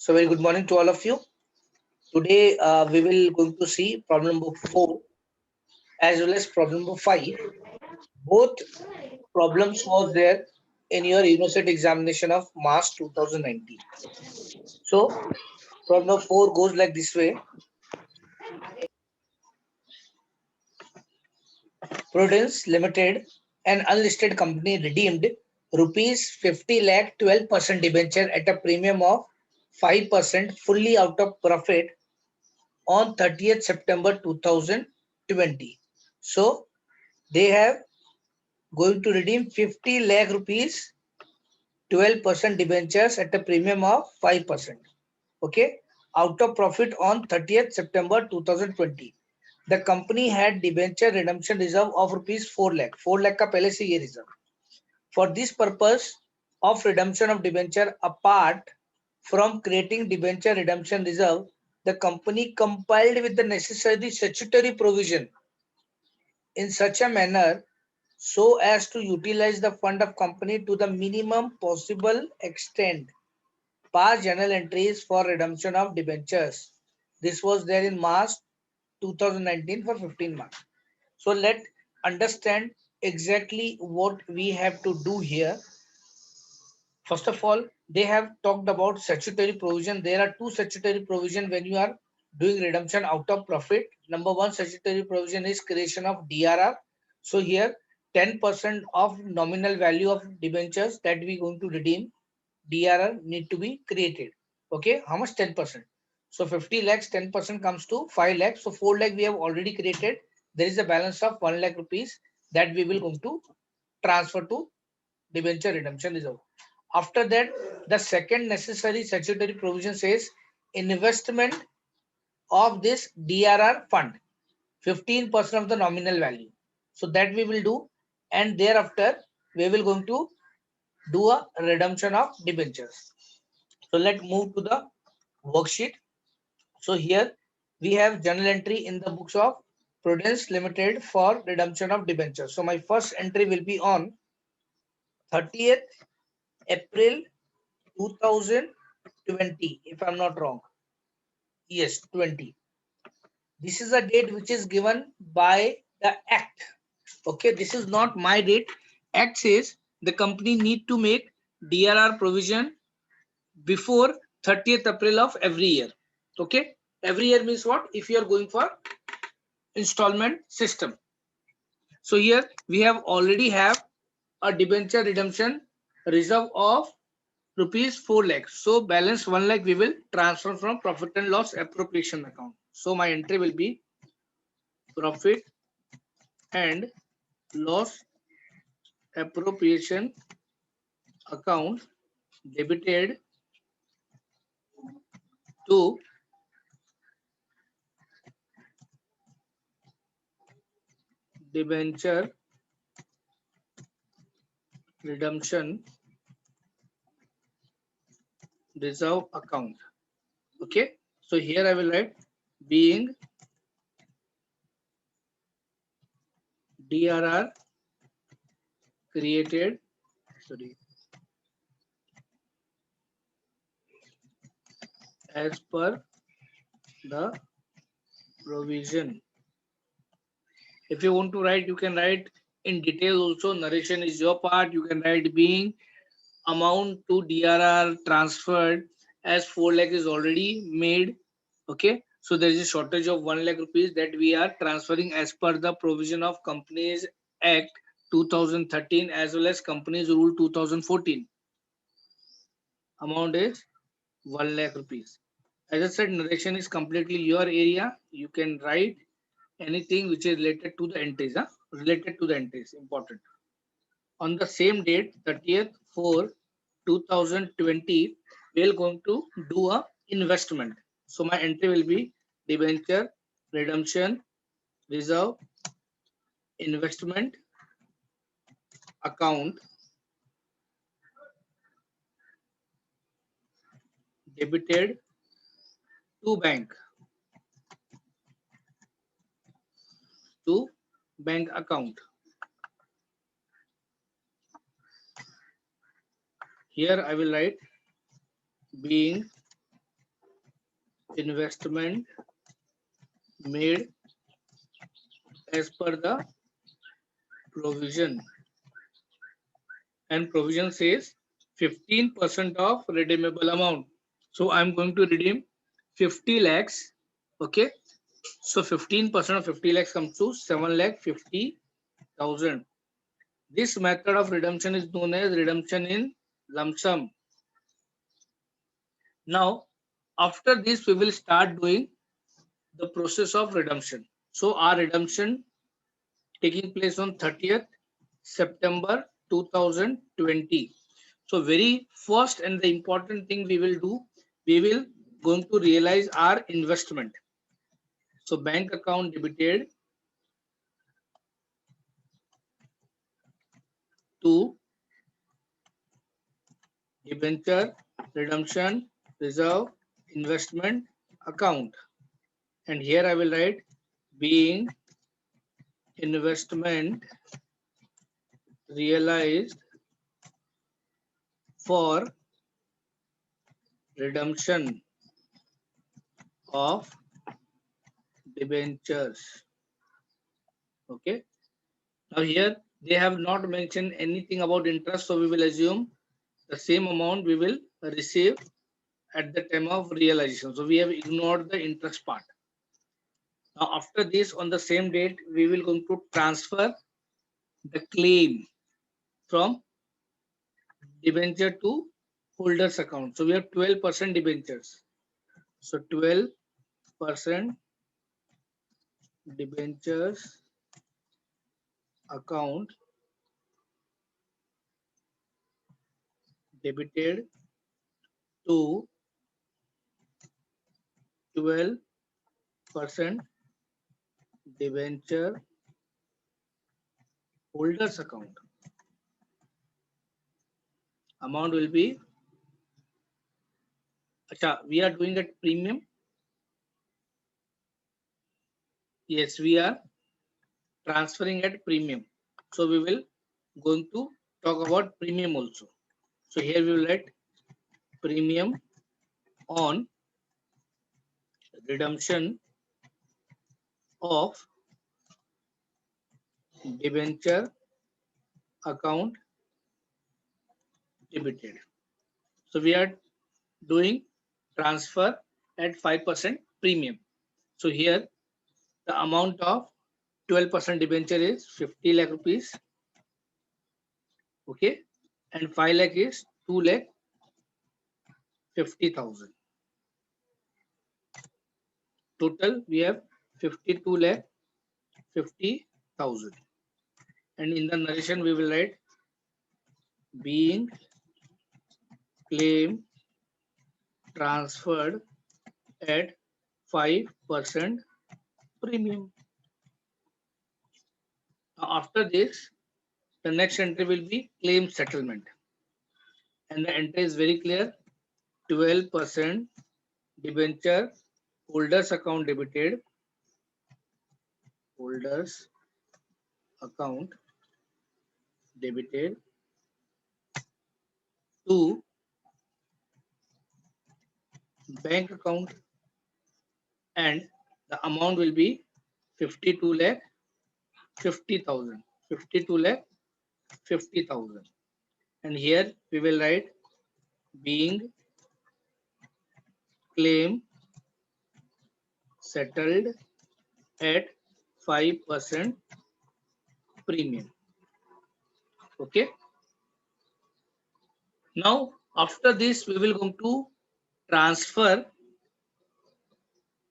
So very good morning to all of you. Today we will going to see problem number 4 as well as problem number 5. Both problems was there in your university examination of March 2019. So problem number 4 goes like this way. Prudence Limited, an unlisted company, redeemed rupees 50 lakh 12% debenture at a premium of 5% fully out of profit on 30th September 2020. So they have going to redeem 50 lakh rupees 12% debentures at a premium of 5%. Okay, out of profit on 30th September 2020. The company had debenture redemption reserve of rupees 4 lakh. 4 lakh का पहले से ये reserve. For this purpose of redemption of debenture, apart from creating debenture redemption reserve, the company compiled with the necessary statutory provision in such a manner so as to utilize the fund of company to the minimum possible extent. Past journal entries for redemption of debentures. This was there in March 2019 for 15 months. So let understand exactly what we have to do here. First of all, they have talked about statutory provision. There are two statutory provision when you are doing redemption out of profit. Number one statutory provision is creation of DRR. So here 10% of nominal value of debentures that we going to redeem, DRR need to be created. Okay, how much? 10%. So 50 lakhs, 10% comes to 5 lakhs. So 4 lakh we have already created. There is a balance of 1 lakh rupees that we will going to transfer to debenture redemption reserve. After that, the second necessary statutory provision says investment of this DRR fund, 15% of the nominal value. So that we will do, and thereafter we will going to do a redemption of debentures. So let's move to the worksheet. So here we have journal entry in the books of Prudence Limited for redemption of debentures. So my first entry will be on 30th April 2020, if I'm not wrong. Yes, 20. This is a date which is given by the act. Okay, this is not my date. Act says the company need to make DRR provision before 30th April of every year. Okay, every year means what? If you are going for installment system. So here we have already have a debenture redemption reserve of rupees 4 lakhs. So balance 1 lakh we will transfer from profit and loss appropriation account. So my entry will be profit and loss appropriation account debited to debenture redemption reserve account. Okay, so here I will write being DRR created, as per the provision. If you want to write, you can write in detail also. Narration is your part. You can write being amount to DRR transferred as 4 lakh is already made. Okay, so there is a shortage of 1 lakh rupees that we are transferring as per the provision of Companies Act 2013 as well as Companies Rule 2014. Amount is 1 lakh rupees. As I said, narration is completely your area. You can write anything which is related to the entries. Related to the entries, important. On the same date, 30th 4 2020, we are going to do a investment. So my entry will be debenture redemption reserve investment account debited to bank account. Here I will write being investment made as per the provision, and provision says 15% of redeemable amount. So I'm going to redeem 50 lakhs. Okay. So 15% of 50 lakhs comes to 7,50,000. This method of redemption is known as redemption in lump sum. Now, after this, we will start doing the process of redemption. So our redemption taking place on 30th September 2020. So very first and the important thing we will do, we will going to realize our investment. So bank account debited to debenture redemption reserve investment account, and here I will write being investment realized for redemption of debentures. Okay. Now here they have not mentioned anything about interest, so we will assume the same amount we will receive at the time of realization. So we have ignored the interest part. Now after this, on the same date, we will going to transfer the claim from debenture to holders account. So we have 12% debentures. So 12% debentures account debited to 12% debenture holders account. Amount will be, we are doing at premium. Yes, we are transferring at premium. So we will going to talk about premium also. So here we will write premium on redemption of debenture account debited. So we are doing transfer at 5% premium. So here the amount of 12% debenture is 50 lakh rupees. Okay. And 5 lakh is 2 lakh 50,000. Total we have 52 lakh 50,000. And in the narration we will write being claim transferred at 5% premium. Now after this, the next entry will be claim settlement. And the entry is very clear. 12% debenture holders account debited. Holders account debited to bank account, and the amount will be 52 lakh 50,000. 52 lakh 50,000. And here we will write being claim settled at 5% premium. Okay. Now after this, we will going to transfer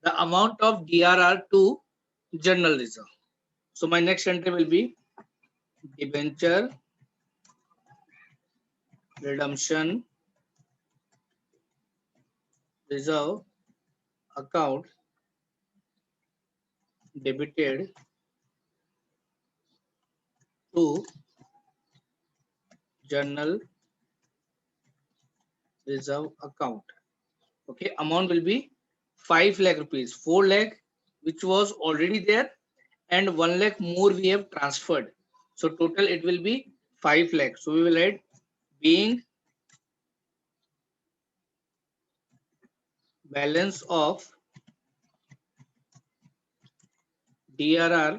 the amount of DRR to general reserve. So my next entry will be debenture redemption reserve account debited to general reserve account. Okay, amount will be 5 lakh rupees, 4 lakh which was already there, and 1 lakh more we have transferred. So total it will be 5 lakh. So we will write being balance of DRR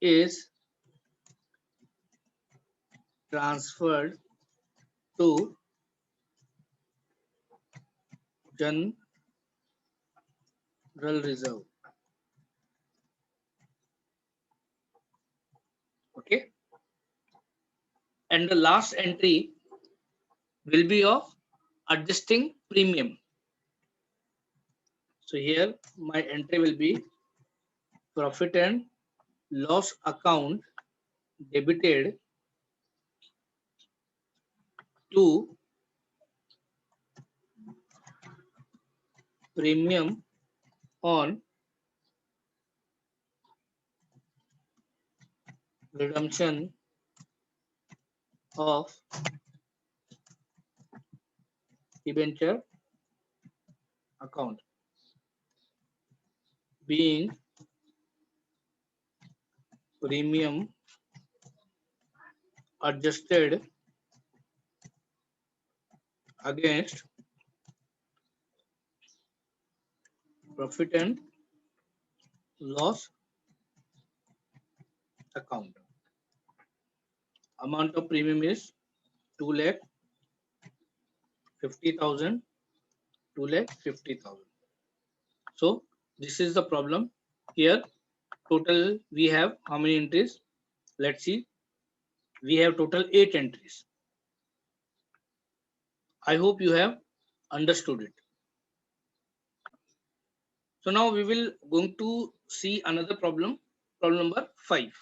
is transferred to General Reserve. Okay. And the last entry will be of adjusting premium. So here my entry will be profit and loss account debited to premium on redemption of debenture account being premium adjusted against profit and loss account. Amount of premium is 2,50,000, 2,50,000. So this is the problem. Here total we have how many entries? Let's see. We have total 8 entries. I hope you have understood it. So now we will going to see another problem. Problem number 5.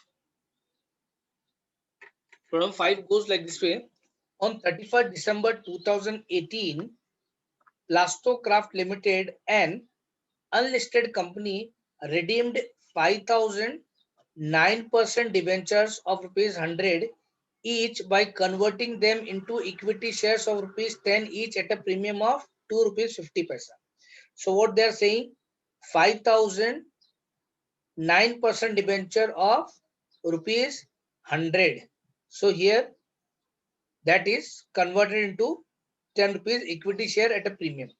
Problem 5 goes like this way. On 31st December 2018, Plastocraft Limited, an unlisted company, redeemed 5,009% debentures of rupees 100 each by converting them into equity shares of rupees 10 each at a premium of 2 rupees 50 paisa. So what they are saying, 5,009% debenture of rupees 100. So here that is converted into 10 rupees equity share at a premium.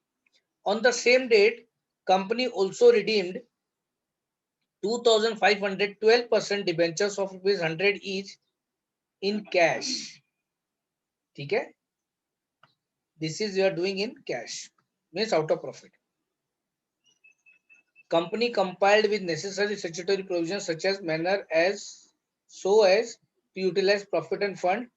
On the same date, company also redeemed 2,512% debentures of rupees 100 each in cash. Okay? This is you are doing in cash, means out of profit. Company compiled with necessary statutory provisions such as manner as so as to utilize profit and fund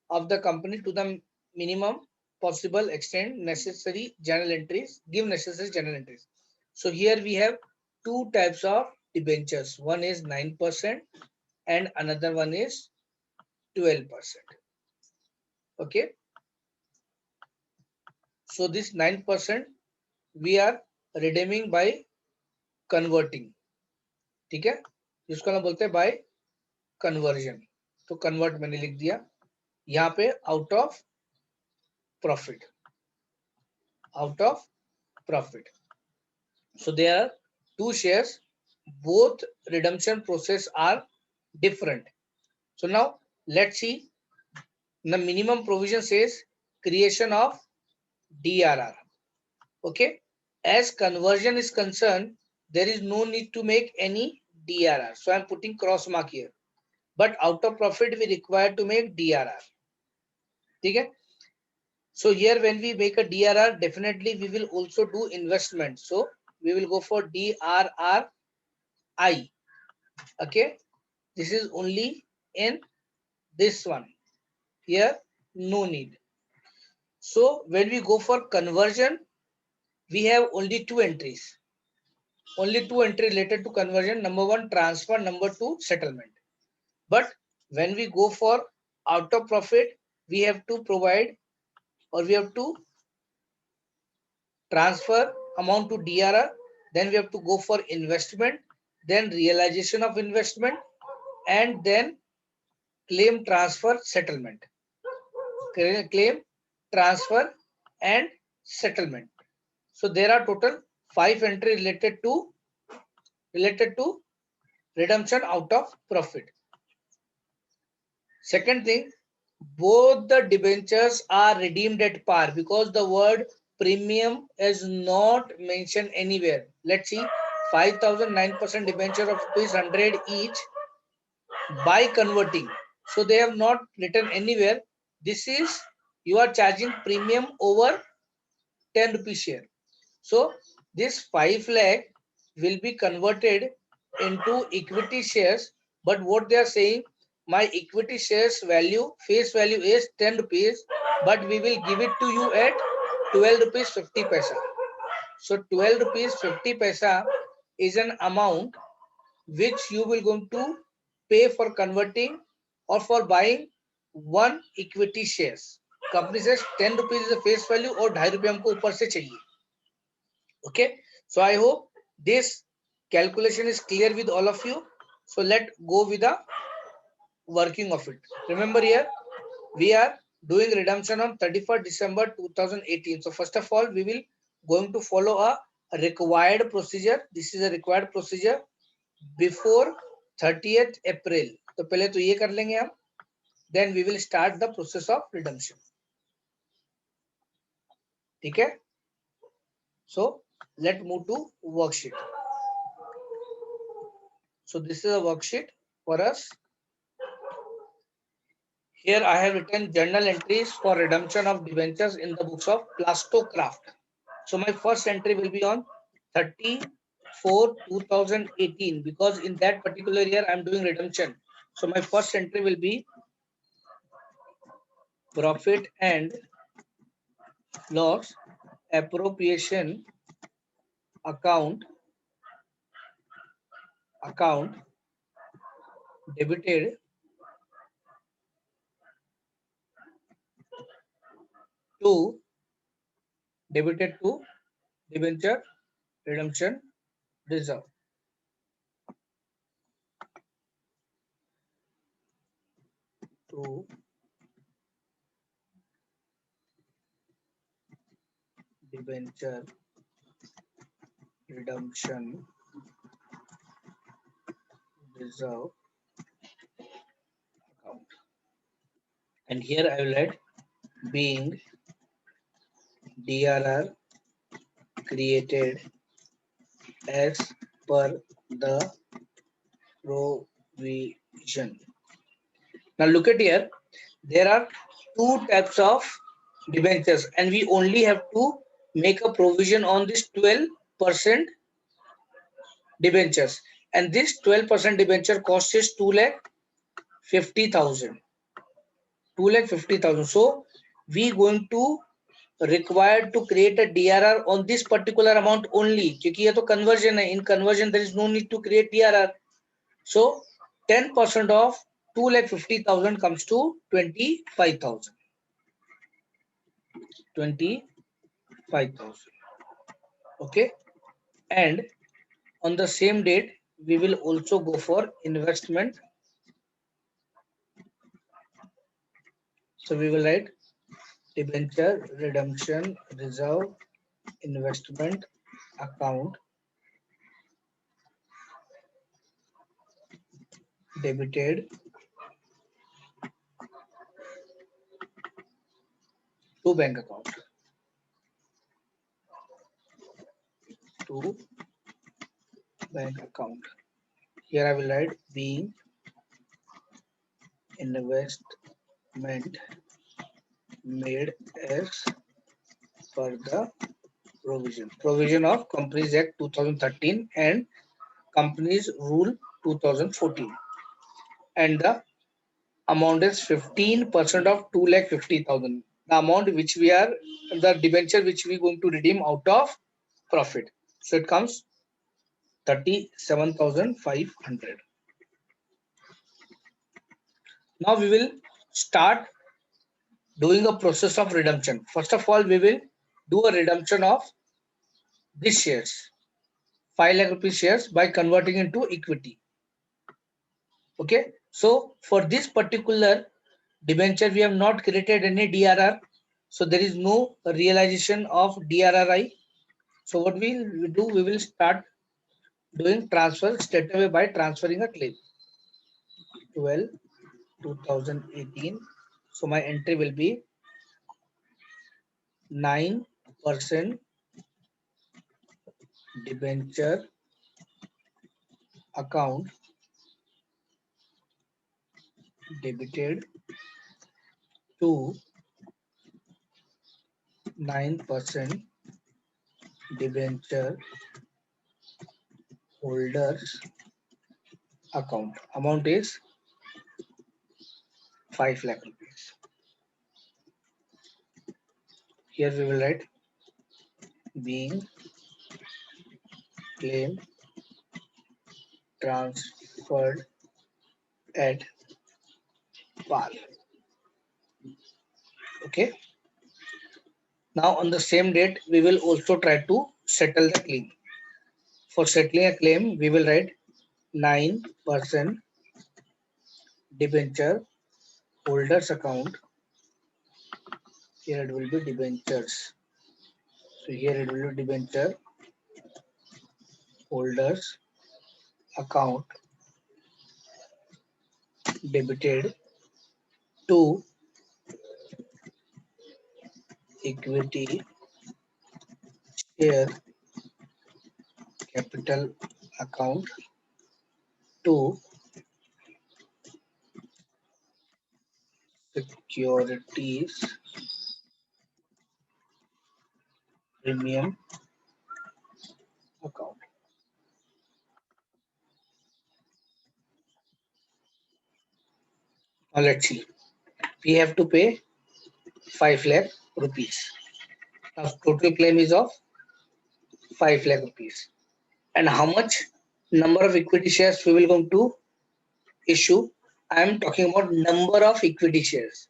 of the company to the minimum possible extent, necessary journal entries, give necessary journal entries. So here we have two types of debentures. One is 9% and another one is 12%. Okay. So this 9% we are redeeming by converting. ठीक है, जिसको हम बोलते हैं by conversion. तो convert मैंने लिख दिया यहाँ पे out of profit. Out of profit. So there are two shares. Both redemption process are different. So now let's see. The minimum provision says creation of DRR. Okay. As conversion is concerned, there is no need to make any DRR. So I'm putting cross mark here. But out of profit, we require to make DRR. Okay. So here when we make a DRR, definitely we will also do investment. So we will go for DRRI. Okay. This is only in this one. Here, no need. So when we go for conversion, we have only two entries. Only two entries related to conversion. Number one, transfer. Number two, settlement. But when we go for out of profit, we have to provide or we have to transfer amount to DRR. Then we have to go for investment, then realization of investment, and then claim, transfer, settlement. Claim, transfer, and settlement. So there are total 5 entries related to redemption out of profit. Second thing, both the debentures are redeemed at par because the word premium is not mentioned anywhere. Let's see, 5,000 9% debenture of rupees 100 each by converting. So they have not written anywhere. This is you are charging premium over 10 rupees share. So this 5 lakh will be converted into equity shares. But what they are saying, my equity shares value, face value is 10 rupees, but we will give it to you at 12 rupees 50 paisa. So 12 rupees 50 paisa is an amount which you will going to pay for converting or for buying one equity shares. Company says 10 rupees is the face value और 2.5 रुपये हमको ऊपर से चाहिए. Okay, so I hope this calculation is clear with all of you. So let go with the working of it. Remember here we are doing redemption on 31st December 2018. So first of all we will going to follow a required procedure. This is a required procedure before 30th April. तो पहले तो ये कर लेंगे हम. Then we will start the process of redemption. ठीक है? So let's move to worksheet. So this is a worksheet for us. Here I have written journal entries for redemption of debentures in the books of Plastocraft. So my first entry will be on 30/4/2018 because in that particular year I am doing redemption. So my first entry will be profit and loss appropriation account debited to debenture redemption reserve. To debenture redemption reserve account. And here I will add being DRR created as per the provision. Now look at here, there are two types of debentures and we only have to make a provision on this 12% debentures, and this 12% debenture cost is 2,50,000. 2,50,000. So we going to required to create a DRR on this particular amount only, क्योंकि ये तो conversion है. In conversion there is no need to create DRR. So 10% of 2,50,000 comes to 25,000. 25,000. Okay, and on the same date we will also go for investment. So we will write debenture redemption reserve investment account debited to bank account. To bank account. Here I will write being investment made as per the provision of Companies Act 2013 and Companies Rule 2014, and the amount is 15% of 2,50,000. The amount which we are the debenture which we going to redeem out of profit. So it comes 37,500. Now we will start doing a process of redemption. First of all, we will do a redemption of these shares, 5 lakh rupees shares, by converting into equity. Okay, so for this particular debenture, we have not created any DRR, so there is no realization of DRRI. So what we will do, we will start doing transfer straight away by transferring a claim. 12/2018. So my entry will be 9% debenture account debited to 9% debenture holders account. Amount is 5 lakh rupees. Here we will write being claim transferred at par. Okay. Now on the same date, we will also try to settle the claim. For settling a claim, we will write 9% debenture holders account. Here it will be debentures. So here it will be debenture holders account debited to equity share capital account to securities premium account. Now let's see. We have to pay 5 lakh rupees. Now total claim is of 5 lakh rupees. And how much number of equity shares we will going to issue? I am talking about number of equity shares.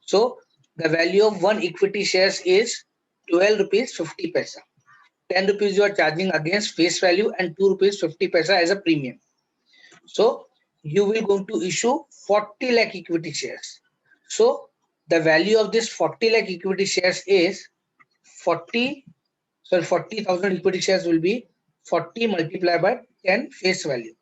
So the value of one equity shares is 12 rupees 50 paisa. 10 rupees you are charging against face value and 2 rupees 50 paisa as a premium. So you will going to issue 40 lakh equity shares. So the value of this 40 lakh equity shares is 40,000 equity shares will be 40 multiplied by 10 face value.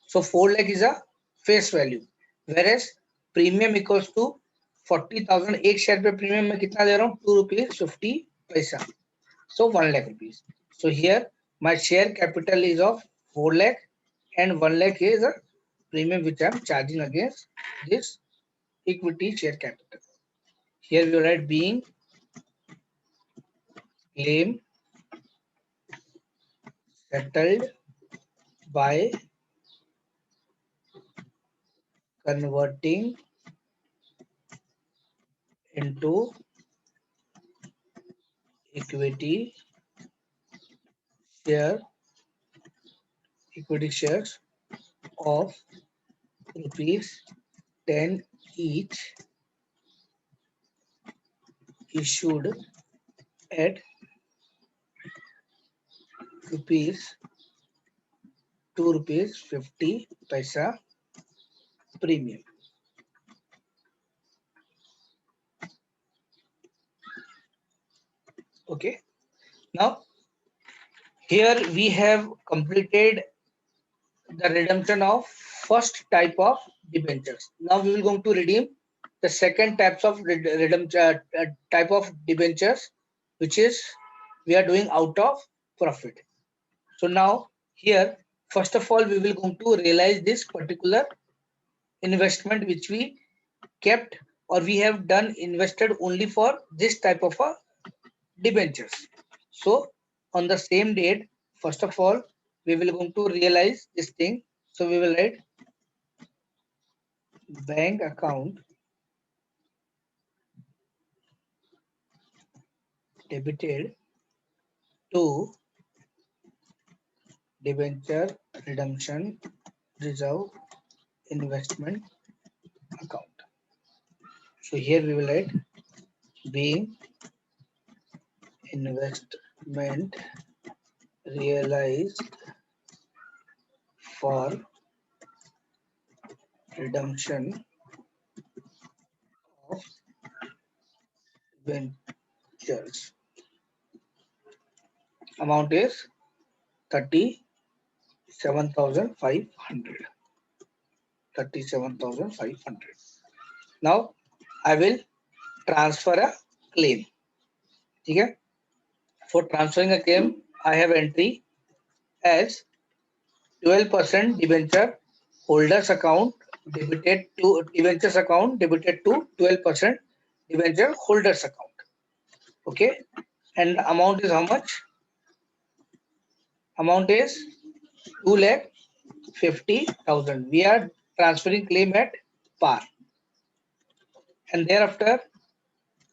So 4 lakh is a face value, whereas premium equals to 40,000. एक share पे premium में कितना दे रहा हूँ 2 rupees 50 paisa. So 1 lakh rupees. So here my share capital is of 4 lakh and 1 lakh is a premium which I am charging against this equity share capital. Here we write being claim settled by converting into equity shares of rupees 10 each issued at rupees 2 rupees 50 paisa premium. Okay. Now here we have completed the redemption of first type of debentures. Now we will going to redeem the second types of type of debentures, which is we are doing out of profit. So now here, first of all, we will going to realize this particular investment which we kept or we have done invested only for this type of a debentures. So on the same date, first of all, we will going to realize this thing. So we will write bank account debited to debenture redemption reserve investment account. So here we will write being investment realized for redemption of debentures. Amount is 37,500. 37,500. Now I will transfer a claim. Okay? For transferring a claim, I have entry as 12% debenture holders account debited to debentures account debited to 12% debenture holders account. Okay, and amount is how much? Amount is 2,50,000. We are transferring claim at par, and thereafter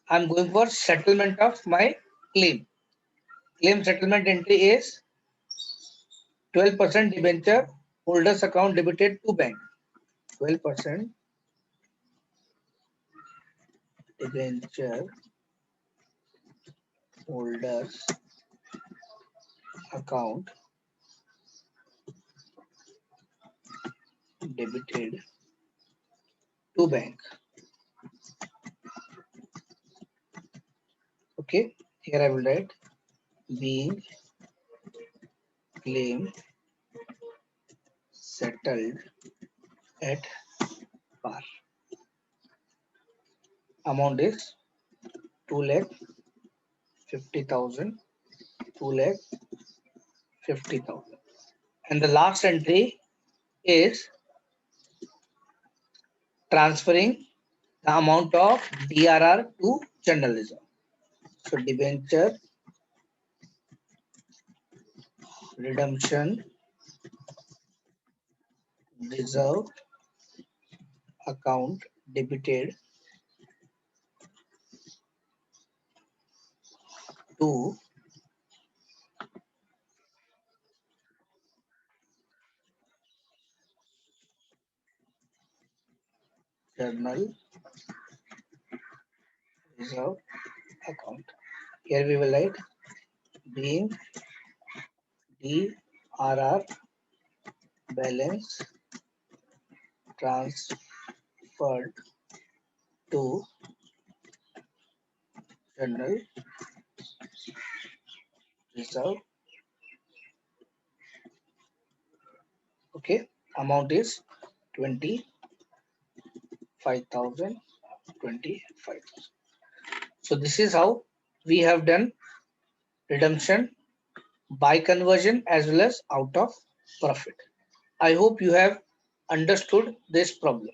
I'm going for settlement of my claim. Claim settlement entry is 12% debenture holders account debited to bank. 12% debenture holders account debited to bank. Okay, here I will write being claim settled at par. Amount is 2,50,000. 2,50,000. And the last entry is transferring the amount of DRR to journalism. So debenture redemption reserve account debited to journal reserve account. Here we will write being DRR balance transferred to journal reserve. Okay, amount is 25,000. 25,000. So this is how we have done redemption by conversion as well as out of profit. I hope you have understood this problem.